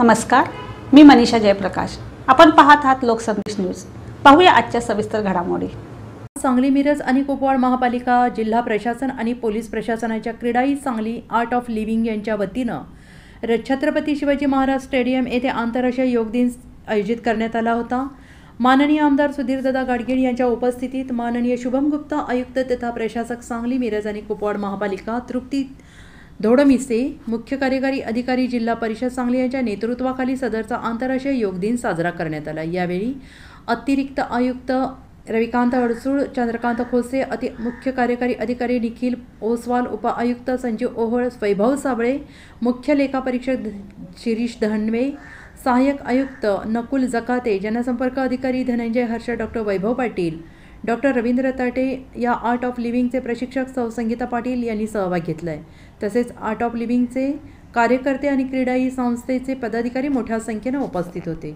नमस्कार, मी मनीषा जयप्रकाश। आपण पाहत आहात लोकसंदेश न्यूज। पाहूया आजच्या सविस्तर घडामोडी। सांगली, मिरज आणि कुपवाड महापालिका, जिल्हा प्रशासन आणि पोलीस प्रशासनाच्या CREDAI Sangli art of living यांच्या वतीनं छत्रपती शिवाजी महाराज स्टेडियम येथे आंतरराष्ट्रीय योग दिन आयोजित करण्यात आला होता। माननीय आमदार सुधीरदादा गाडगीळ यांच्या उपस्थितीत माननीय शुभम गुप्ता आयुक्त तथा प्रशासक सांगली, मिरज आणि कुपवाड महापालिका, तृप्ती धोडमिसे मुख्य कार्यकारी अधिकारी, जिल्हा परिषद सांगली यांच्या नेतृत्वाखाली सदरचा आंतरराष्ट्रीय योग दिन साजरा करण्यात आला। यावेळी अतिरिक्त आयुक्त रविकांत अडसूळ, चंद्रकांत खोसे, मुख्य कार्यकारी अधिकारी निखिल ओसवाल, उपआयुक्त संजीव ओहोळ, वैभव साबळे, मुख्य लेखापरीक्षक शिरीष धनवे, सहाय्यक आयुक्त नकुल जकाते, जनसंपर्क अधिकारी धनंजय हर्ष, डॉक्टर वैभव पाटील, डॉक्टर रवींद्र ताटे, या आर्ट ऑफ लिव्हिंगचे प्रशिक्षक सौ संगीता पाटील यांनी सहभाग घेतलाय। तसेच आर्ट ऑफ लिव्हिंगचे कार्यकर्ते आणि क्रीडाई संस्थेचे पदाधिकारी मोठ्या संख्येने उपस्थित होते।